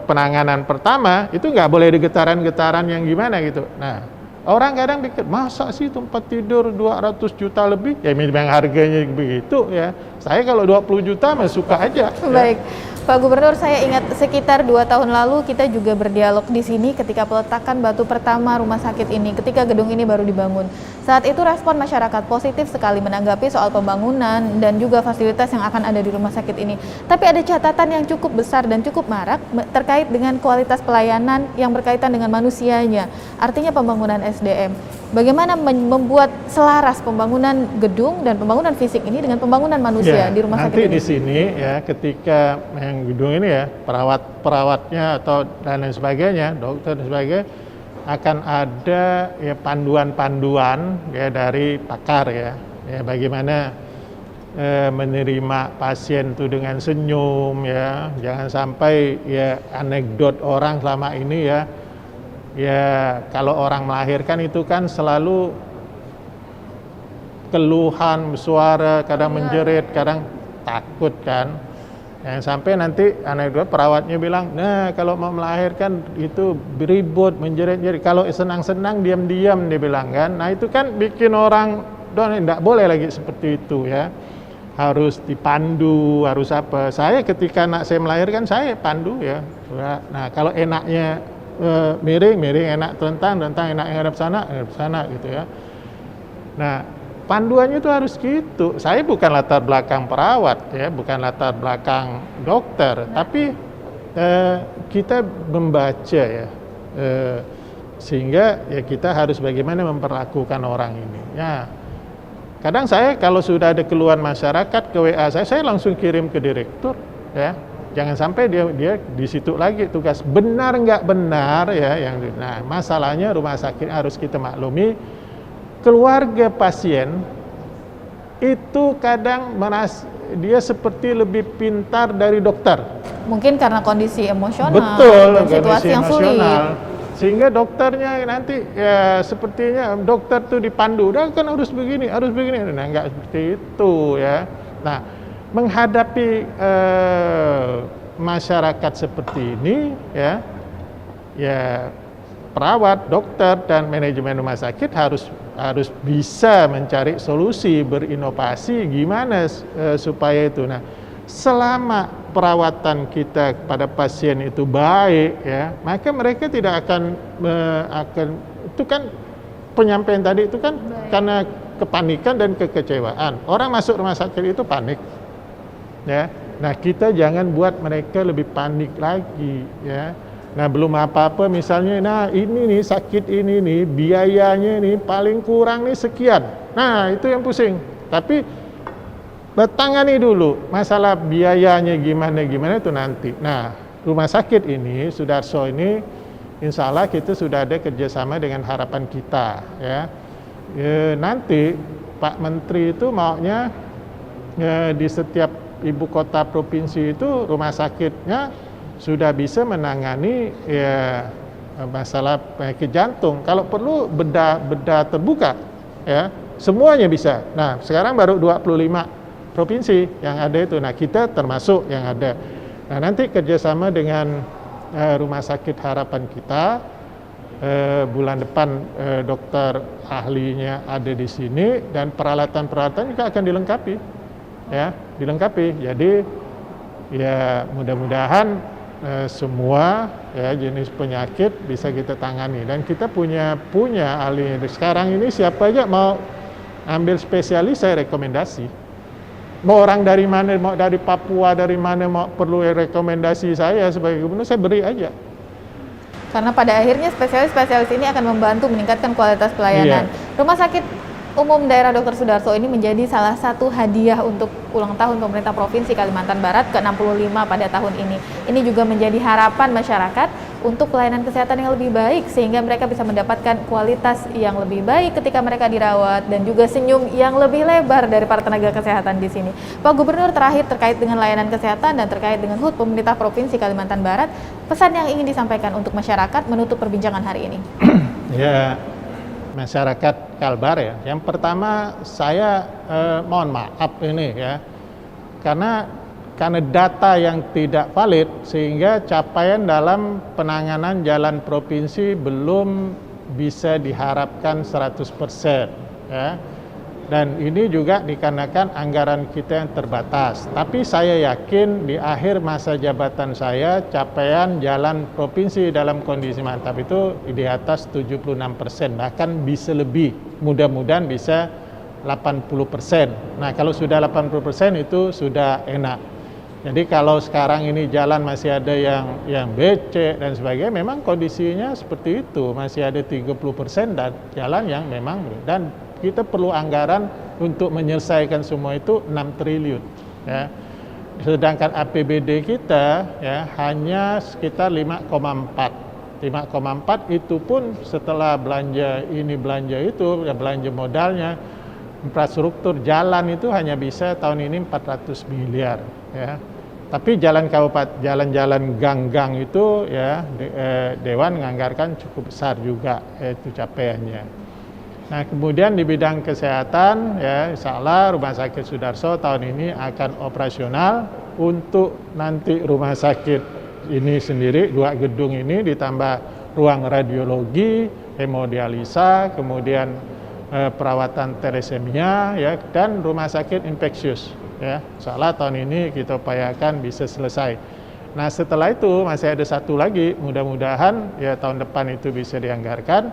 penanganan pertama, itu nggak boleh ada getaran-getaran yang gimana gitu. Nah, orang kadang pikir, masa sih tempat tidur 200 juta lebih? Ya memang harganya begitu ya. Saya kalau 20 juta mah suka aja. Baik. Pak Gubernur, saya ingat sekitar 2 tahun lalu kita juga berdialog di sini ketika peletakan batu pertama rumah sakit ini, ketika gedung ini baru dibangun. Saat itu respon masyarakat positif sekali menanggapi soal pembangunan dan juga fasilitas yang akan ada di rumah sakit ini. Tapi ada catatan yang cukup besar dan cukup marak terkait dengan kualitas pelayanan yang berkaitan dengan manusianya, artinya pembangunan SDM. Bagaimana membuat selaras pembangunan gedung dan pembangunan fisik ini dengan pembangunan manusia di rumah sakit ini? Nanti di sini ya, ketika yang gedung ini ya, perawatnya atau dan lain sebagainya, dokter dan sebagainya, akan ada ya panduan-panduan ya dari pakar ya, bagaimana menerima pasien itu dengan senyum ya, jangan sampai ya anekdot orang selama ini ya. Ya, kalau orang melahirkan itu kan selalu keluhan, suara, kadang menjerit, kadang takut kan. Yang sampai nanti anekdot perawatnya bilang, nah kalau mau melahirkan itu beribut, menjerit-jerit. Kalau senang-senang diam-diam dia bilang kan. Nah itu kan bikin orang, tidak boleh lagi seperti itu ya. Harus dipandu, harus apa. Saya ketika anak saya melahirkan, saya pandu ya. Nah kalau enaknya miring, enak tentang enak ngadep sana gitu ya. Nah, panduannya itu harus gitu. Saya bukan latar belakang perawat ya, bukan latar belakang dokter, tapi kita membaca ya, sehingga ya kita harus bagaimana memperlakukan orang ini. Ya, kadang saya kalau sudah ada keluhan masyarakat ke WA saya langsung kirim ke direktur ya. Jangan sampai dia di situ lagi tugas benar nggak benar ya yang. Nah, masalahnya rumah sakit harus kita maklumi, keluarga pasien itu kadang dia seperti lebih pintar dari dokter. Mungkin karena kondisi emosional, betul, dan situasi yang sulit. Sehingga dokternya nanti ya sepertinya dokter tuh dipandu, kan harus begini. Nah, nggak seperti itu ya. Nah, menghadapi masyarakat seperti ini ya perawat, dokter dan manajemen rumah sakit harus bisa mencari solusi, berinovasi gimana supaya itu. Nah, selama perawatan kita pada pasien itu baik, ya, maka mereka tidak akan itu kan penyampaian tadi itu kan karena kepanikan dan kekecewaan. Orang masuk rumah sakit itu panik, ya. Nah, kita jangan buat mereka lebih panik lagi, ya. Nah, belum apa-apa misalnya, nah ini nih sakit ini nih biayanya nih paling kurang nih sekian. Nah, itu yang pusing. Tapi bertangani dulu masalah biayanya gimana itu nanti. Nah, rumah sakit ini Sudarso ini insya Allah kita sudah ada kerjasama dengan Harapan Kita, ya. Nanti Pak Menteri itu maunya di setiap ibu kota provinsi itu rumah sakitnya sudah bisa menangani ya masalah penyakit jantung. Kalau perlu bedah terbuka, ya semuanya bisa. Nah, sekarang baru 25 provinsi yang ada itu. Nah, kita termasuk yang ada. Nah, nanti kerjasama dengan Rumah Sakit Harapan Kita, bulan depan dokter ahlinya ada di sini dan peralatan-peralatan juga akan dilengkapi, ya dilengkapi. Jadi ya mudah-mudahan semua ya jenis penyakit bisa kita tangani dan kita punya ahli. Sekarang ini siapa aja mau ambil spesialis saya rekomendasi. Mau orang dari mana, mau dari Papua, dari mana mau perlu rekomendasi saya sebagai gubernur, saya beri aja. Karena pada akhirnya spesialis-spesialis ini akan membantu meningkatkan kualitas pelayanan. Rumah Sakit Umum Daerah Dr. Sudarso ini menjadi salah satu hadiah untuk ulang tahun pemerintah Provinsi Kalimantan Barat ke-65 pada tahun ini. Ini juga menjadi harapan masyarakat untuk pelayanan kesehatan yang lebih baik sehingga mereka bisa mendapatkan kualitas yang lebih baik ketika mereka dirawat dan juga senyum yang lebih lebar dari para tenaga kesehatan di sini. Pak Gubernur, terakhir terkait dengan layanan kesehatan dan terkait dengan HUT pemerintah Provinsi Kalimantan Barat, pesan yang ingin disampaikan untuk masyarakat menutup perbincangan hari ini. Ya, masyarakat Kalbar ya. Yang pertama saya mohon maaf ini ya. Karena data yang tidak valid sehingga capaian dalam penanganan jalan provinsi belum bisa diharapkan 100%, ya. Dan ini juga dikarenakan anggaran kita yang terbatas. Tapi saya yakin di akhir masa jabatan saya capaian jalan provinsi dalam kondisi mantap itu di atas 76%, bahkan bisa lebih. Mudah-mudahan bisa 80%. Nah, kalau sudah 80% itu sudah enak. Jadi kalau sekarang ini jalan masih ada yang becek dan sebagainya, memang kondisinya seperti itu, masih ada 30% dan jalan yang memang dan kita perlu anggaran untuk menyelesaikan semua itu 6 triliun, ya. Sedangkan APBD kita ya hanya sekitar 5,4. 5,4 itu pun setelah belanja ini belanja itu, ya belanja modalnya, infrastruktur jalan itu hanya bisa tahun ini 400 miliar, ya. Tapi jalan-jalan gang-gang itu ya Dewan menganggarkan cukup besar juga itu capaiannya. Nah, kemudian di bidang kesehatan ya insya Allah Rumah Sakit Sudarso tahun ini akan operasional untuk nanti rumah sakit ini sendiri, 2 gedung ini ditambah ruang radiologi, hemodialisa, kemudian perawatan thalassemia ya dan rumah sakit infeksius ya. Insya Allah tahun ini kita upayakan bisa selesai. Nah, setelah itu masih ada satu lagi, mudah-mudahan ya tahun depan itu bisa dianggarkan.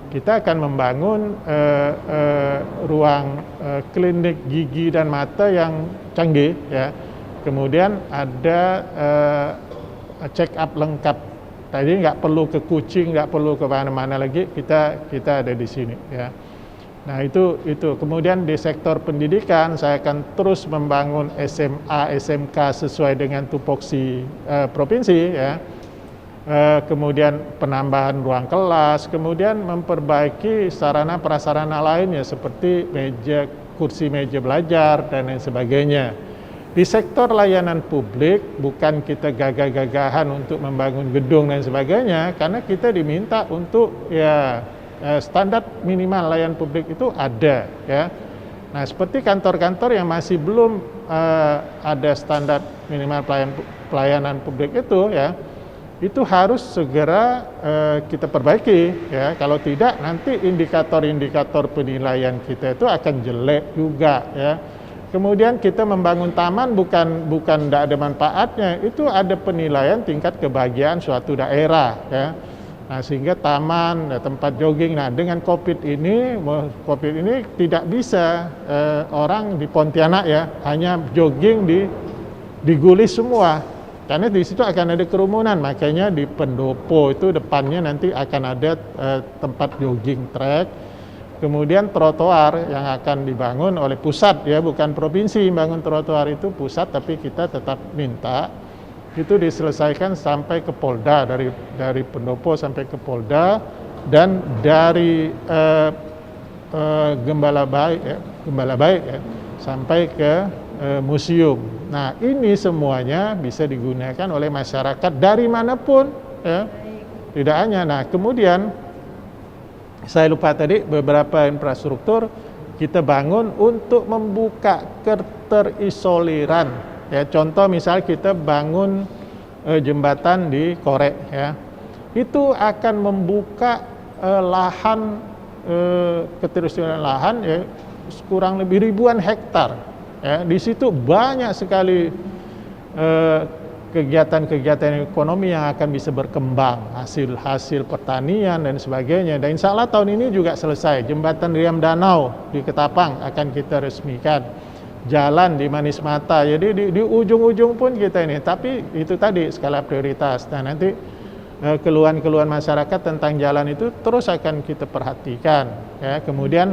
Kita akan membangun ruang klinik gigi dan mata yang canggih ya. Kemudian ada check up lengkap. Tadi nggak perlu ke Kucing, nggak perlu ke mana-mana lagi, kita ada di sini ya. Nah, itu. Kemudian di sektor pendidikan saya akan terus membangun SMA, SMK sesuai dengan tupoksi provinsi ya. Kemudian penambahan ruang kelas, kemudian memperbaiki sarana prasarana lainnya seperti kursi meja belajar dan lain sebagainya. Di sektor layanan publik bukan kita gagah-gagahan untuk membangun gedung dan sebagainya, karena kita diminta untuk ya standar minimal layanan publik itu ada ya. Nah, seperti kantor-kantor yang masih belum ada standar minimal pelayanan publik itu ya, itu harus segera kita perbaiki ya. Kalau tidak nanti indikator-indikator penilaian kita itu akan jelek juga ya. kemudian kita membangun taman bukan tidak ada manfaatnya, itu ada penilaian tingkat kebahagiaan suatu daerah, ya. Nah, sehingga taman, tempat jogging. Nah, dengan COVID ini tidak bisa orang di Pontianak ya hanya jogging di Gulis semua, karena di situ akan ada kerumunan. Makanya di Pendopo itu depannya nanti akan ada tempat jogging track, kemudian trotoar yang akan dibangun oleh pusat ya, bukan provinsi bangun trotoar itu pusat, tapi kita tetap minta itu diselesaikan sampai ke Polda, dari Pendopo sampai ke Polda, dan dari Gembala Baik ya, sampai ke museum. Nah, ini semuanya bisa digunakan oleh masyarakat dari manapun ya. Tidak hanya. Nah, kemudian saya lupa tadi, beberapa infrastruktur kita bangun untuk membuka keterisoliran. Ya, contoh misal kita bangun jembatan di Korek ya, itu akan membuka lahan ketersediaan lahan ya, kurang lebih ribuan hektar. Ya, di situ banyak sekali kegiatan-kegiatan ekonomi yang akan bisa berkembang, hasil pertanian dan sebagainya. Dan insya Allah tahun ini juga selesai. Jembatan Riam Danau di Ketapang akan kita resmikan. Jalan di Manis Mata, jadi di ujung-ujung pun kita ini, tapi itu tadi skala prioritas. Nah, nanti keluhan-keluhan masyarakat tentang jalan itu terus akan kita perhatikan ya. Kemudian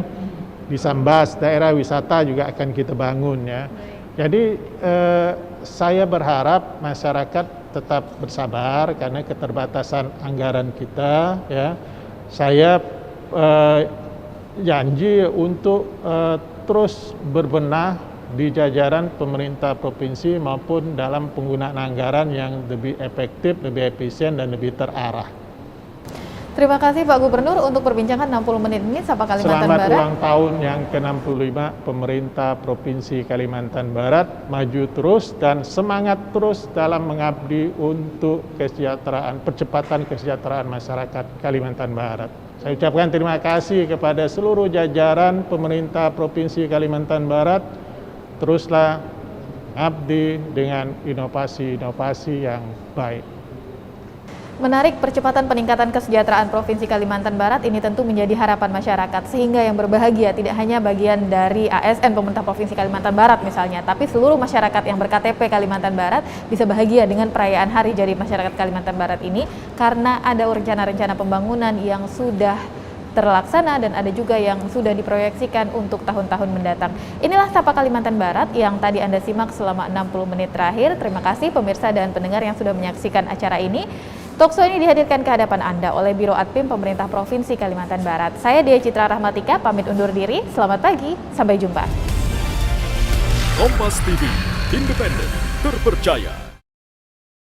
di Sambas, daerah wisata juga akan kita bangun ya. Jadi saya berharap masyarakat tetap bersabar karena keterbatasan anggaran kita ya. Saya janji untuk terus berbenah di jajaran pemerintah provinsi maupun dalam penggunaan anggaran yang lebih efektif, lebih efisien, dan lebih terarah. Terima kasih Pak Gubernur untuk perbincangan 60 menit ini Sapa Kalimantan Barat. Selamat ulang tahun yang ke-65 pemerintah Provinsi Kalimantan Barat, maju terus dan semangat terus dalam mengabdi untuk percepatan kesejahteraan masyarakat Kalimantan Barat. Saya ucapkan terima kasih kepada seluruh jajaran pemerintah Provinsi Kalimantan Barat. Teruslah abdi dengan inovasi-inovasi yang baik. Menarik, percepatan peningkatan kesejahteraan Provinsi Kalimantan Barat ini tentu menjadi harapan masyarakat, sehingga yang berbahagia tidak hanya bagian dari ASN pemerintah Provinsi Kalimantan Barat misalnya, tapi seluruh masyarakat yang berKTP Kalimantan Barat bisa bahagia dengan perayaan Hari Jadi Masyarakat Kalimantan Barat ini, karena ada rencana-rencana pembangunan yang sudah terlaksana dan ada juga yang sudah diproyeksikan untuk tahun-tahun mendatang. Inilah Sapa Kalimantan Barat yang tadi Anda simak selama 60 menit terakhir. Terima kasih pemirsa dan pendengar yang sudah menyaksikan acara ini. Talkshow ini dihadirkan ke hadapan Anda oleh Biro Adpim Pemerintah Provinsi Kalimantan Barat. Saya Dia Citra Rahmatika, pamit undur diri. Selamat pagi, sampai jumpa. Kompas TV, independen, terpercaya.